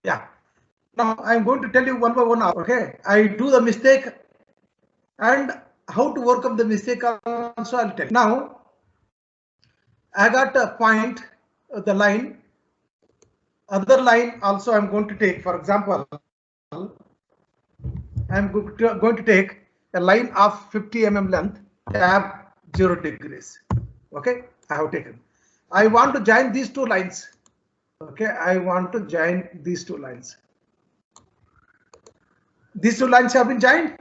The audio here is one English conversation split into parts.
Yeah. Now I'm going to tell you one by one. Okay. I do the mistake and how to overcome the mistake also I'll tell you. Now I got a point, the line, other line also I'm going to take. For example, I'm going to take a line of 50 mm length, tab 0 degrees. Okay, I have taken. I want to join these two lines. Okay, I want to join these two lines. These two lines have been joined.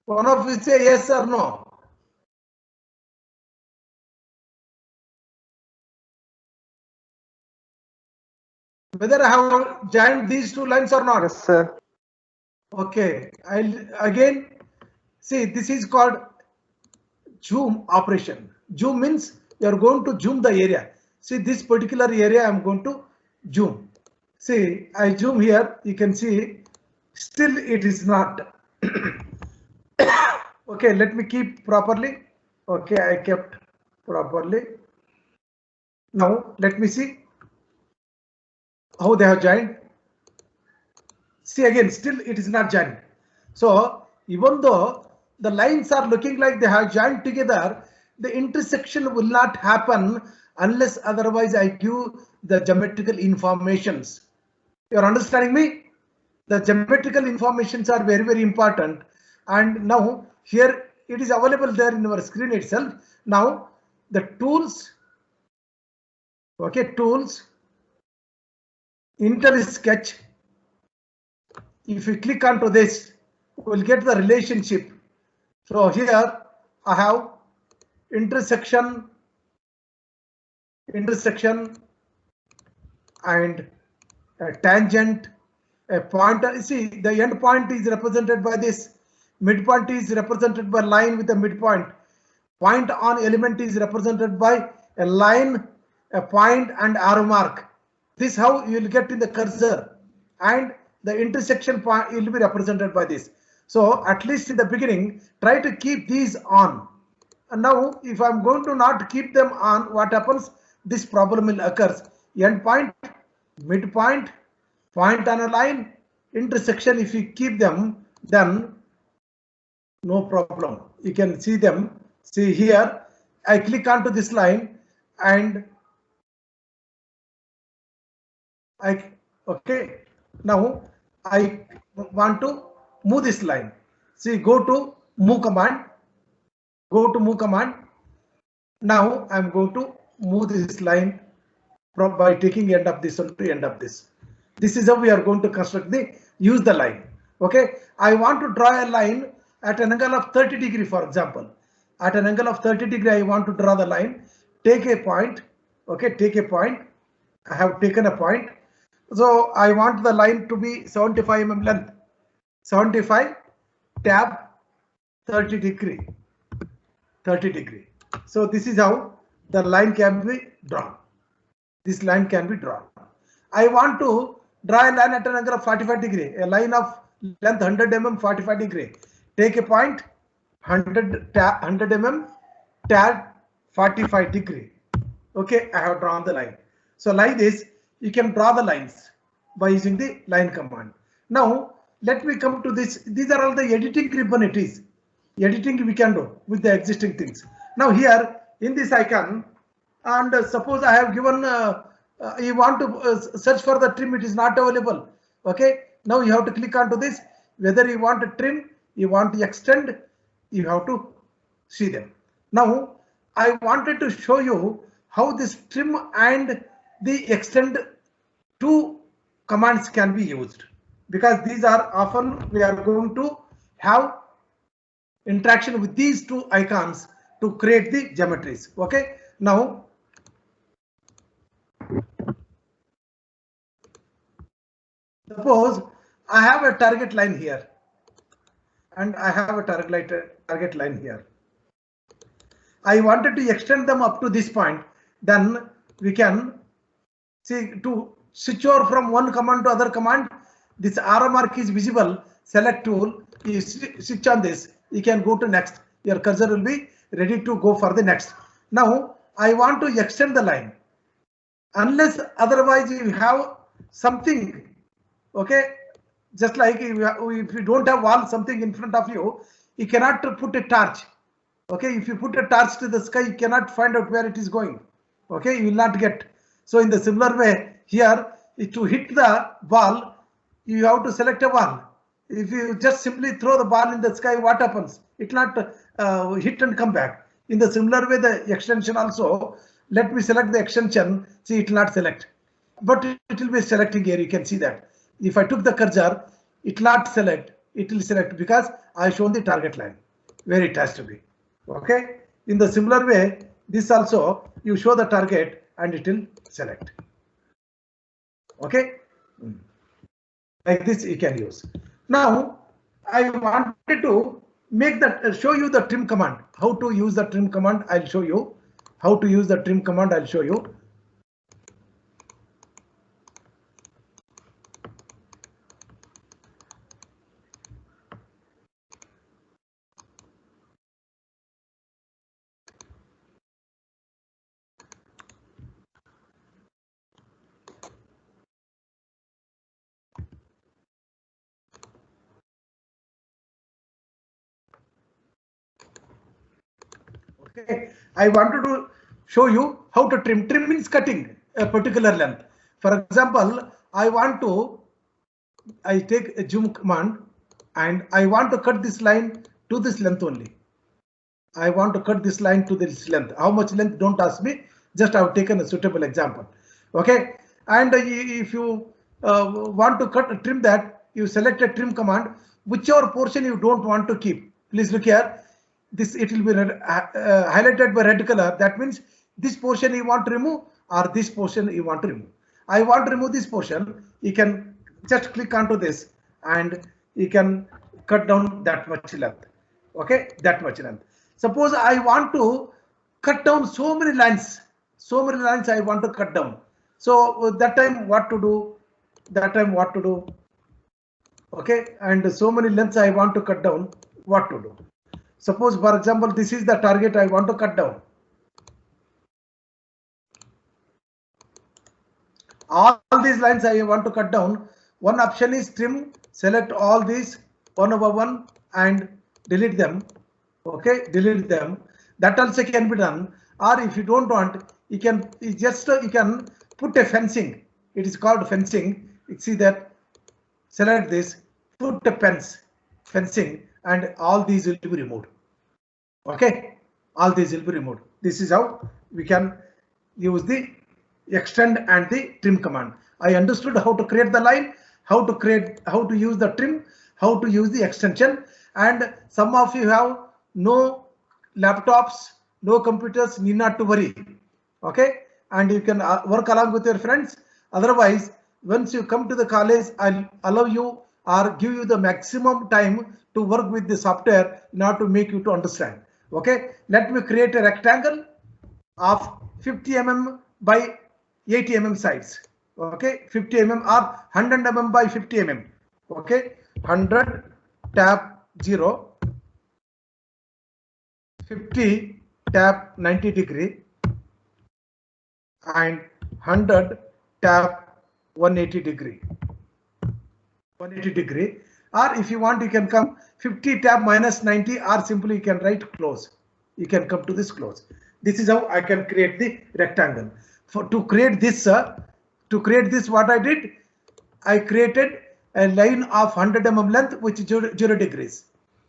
One of you say yes or no. Whether I have joined these two lines or not. Yes, sir. Okay, I'll again see, this is called zoom operation. Zoom means you are going to zoom the area. See, this particular area I'm going to zoom. See, I zoom here, you can see still it is not. Okay, let me keep properly. Okay, I kept properly. Now let me see how they have joined. See, again, still it is not joined. So even though the lines are looking like they have joined together, the intersection will not happen unless otherwise I give the geometrical informations. You are understanding me? The geometrical informations are very, very important. And now here it is available there in our screen itself. Now the tools, okay, tools, IntelliSketch. If you click onto this, we'll get the relationship. So here I have intersection, and a tangent, a pointer. See, the end point is represented by this. Midpoint is represented by line with a midpoint. Point on element is represented by a line, a point, and arrow mark. This how you will get in the cursor, and the intersection point will be represented by this. So at least in the beginning, try to keep these on. And now if I'm going to not keep them on, what happens? This problem will occur. End point, midpoint, point on a line, intersection, if you keep them, then no problem. You can see them. See here, I click onto this line and okay, now I want to move this line. See, go to move command, Now I'm going to move this line by taking end of this one to end of this. This is how we are going to construct use the line. Okay, I want to draw a line at an angle of 30 degree, for example. At an angle of 30 degree, I want to draw the line. Take a point. Okay, take a point. I have taken a point. So I want the line to be 75 mm length. 75, tab 30 degree. 30 degree. So this is how the line can be drawn. This line can be drawn. I want to draw a line at an angle of 45 degree, a line of length 100 mm, 45 degree. Take a point, 100 mm, tab 45 degree. Okay, I have drawn the line. So like this, you can draw the lines by using the line command. Now let me come to this. These are all the editing ribbon it is. Editing we can do with the existing things. Now here in this icon, and suppose I have given you want to search for the trim, it is not available. Okay, now you have to click onto this. Whether you want to trim, you want to extend, you have to see them. Now I wanted to show you how this trim and the extend two commands can be used, because these are often we are going to have interaction with these two icons to create the geometries. Okay, now suppose I have a target line here and I have a target line here. I wanted to extend them up to this point. Then we can see to switch over from one command to other command. This arrow mark is visible. Select tool. You switch on this. You can go to next. Your cursor will be ready to go for the next. Now I want to extend the line. Unless otherwise you have something Okay, just like if you don't have wall something in front of you, you cannot put a torch. Okay, if you put a torch to the sky, you cannot find out where it is going. Okay, you will not get. So in the similar way here, to hit the ball, you have to select a wall. If you just simply throw the ball in the sky, what happens? It will not hit and come back. In the similar way, the extension also, let me select the extension. See, it will not select, but it will be selecting here. You can see that. If I took the cursor, it will not select. It will select because I shown the target line where it has to be. Okay. In the similar way, this also you show the target and it will select. Okay. Like this you can use. Now I wanted to make that show you the trim command. How to use the trim command? I'll show you. How to use the trim command? I'll show you. Okay, I wanted to show you how to trim. Trim means cutting a particular length. For example, I take a zoom command and I want to cut this line to this length only. I want to cut this line to this length. How much length? Don't ask me. Just I have taken a suitable example. Okay, and if you want to trim that, you select a trim command. Whichever portion you don't want to keep. Please look here. This it will be highlighted by red color. That means this portion you want to remove or this portion you want to remove. I want to remove this portion. You can just click onto this and you can cut down that much length. Okay, that much length. Suppose I want to cut down so many lines I want to cut down. So that time what to do? Okay, and so many lengths I want to cut down. What to do? Suppose, for example, this is the target I want to cut down. All these lines I want to cut down. One option is trim. Select all these one over one and delete them. Okay, delete them. That also can be done. Or if you don't want, you can put a fencing. It is called fencing. You see that. Select this. Put a fencing, and all these will be removed. Okay, all these will be removed. This is how we can use the extend and the trim command. I understood how to create the line, how to use the trim, how to use the extension, and some of you have no laptops, no computers, need not to worry. Okay, and you can work along with your friends. Otherwise, once you come to the college, I'll allow you or give you the maximum time to work with the software in order to make you to understand. Okay, let me create a rectangle of 50 mm by 80 mm sides. Okay, 50 mm or 100 mm by 50 mm. Okay, 100 tab 0, 50 tab 90 degree, and 100 tab 180 degree. 180 degree, or if you want, you can come 50 tab minus 90, or simply you can write close. You can come to this close. This is how I can create the rectangle. To create this, what I did, I created a line of 100 mm length, which is 0 degrees.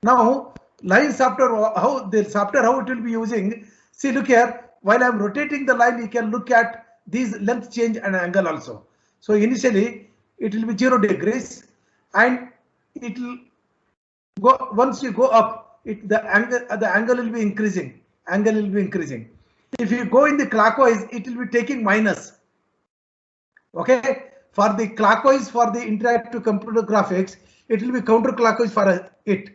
Now, line software, how it will be using. See, look here. While I'm rotating the line, you can look at these length change and angle also. So initially, it will be 0 degrees, and it will go once you go up. The angle will be increasing. If you go in the clockwise, it will be taking minus. Okay, for the clockwise, for the interactive computer graphics, it will be counterclockwise for it,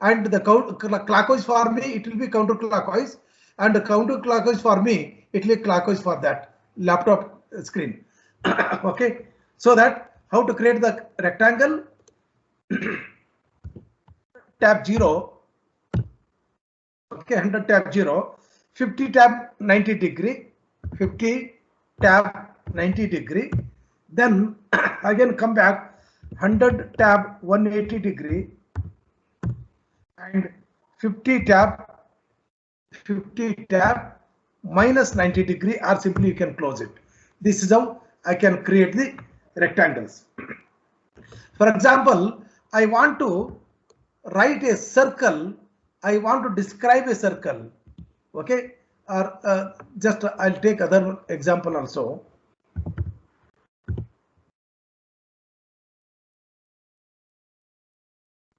and the clockwise for me, it will be counterclockwise, and the counterclockwise for me, it will be clockwise for that laptop screen. Okay, so that how to create the rectangle. Tab 0. Okay, 100 tab 0, 50 tab 90 degree, 50 tab 90 degree. Then again come back 100 tab 180 degree and 50 tab minus 90 degree, or simply you can close it. This is how I can create the rectangles. For example, I want to write a circle. I want to describe a circle. Okay, or just I'll take other example also.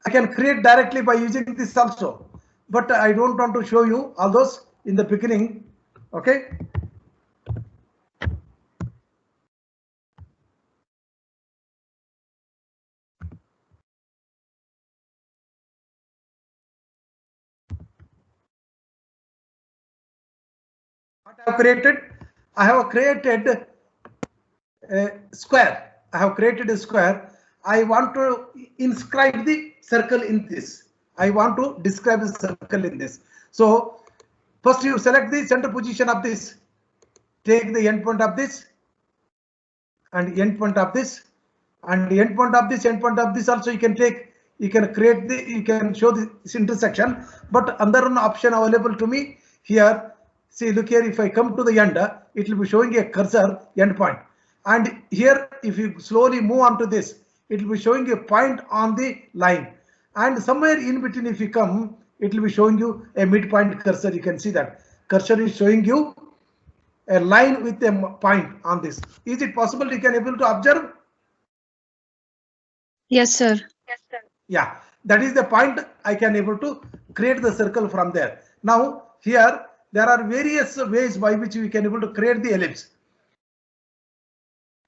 I can create directly by using this also, but I don't want to show you all those in the beginning. Okay. What I have created? I have created a square. I have created a square. I want to inscribe the circle in this. I want to describe the circle in this. So first you select the center position of this. Take the endpoint of this and endpoint of this, and endpoint of this, endpoint of this also you can take. You can create the, you can show this intersection, but another one option available to me here. See, look here, if I come to the end, it will be showing a cursor endpoint. And here, if you slowly move on to this, it will be showing a point on the line. And somewhere in between, if you come, it will be showing you a midpoint cursor. You can see that cursor is showing you a line with a point on this. Is it possible you can able to observe? Yes, sir. Yes, sir. Yeah, that is the point. I can able to create the circle from there. Now here there are various ways by which we can able to create the ellipse.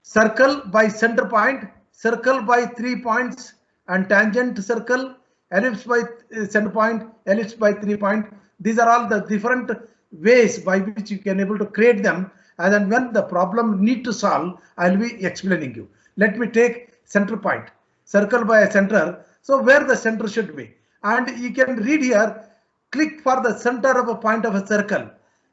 Circle by center point, circle by 3 points, and tangent circle, ellipse by center point, ellipse by 3 point. These are all the different ways by which you can able to create them. And then when the problem need to solve, I'll be explaining you. Let me take center point, circle by a center. So where the center should be, and you can read here, click for the center of a point of a circle.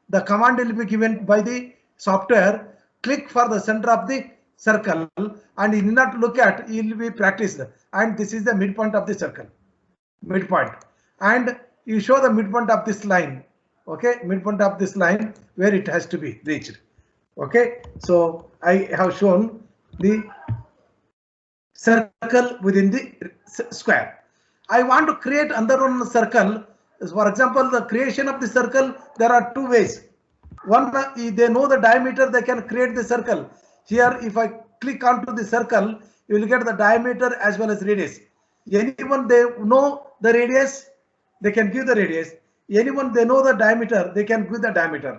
The command will be given by the software. Click for the center of the circle, and you need not look at, it will be practiced. And this is the midpoint of the circle, midpoint, and you show the midpoint of this line. Okay, midpoint of this line where it has to be reached. Okay, so I have shown the circle within the square. I want to create another one circle. For example, the creation of the circle, there are two ways. One, they know the diameter, they can create the circle. Here, if I click onto the circle, you will get the diameter as well as radius. Anyone they know the radius, they can give the radius. Anyone they know the diameter, they can give the diameter.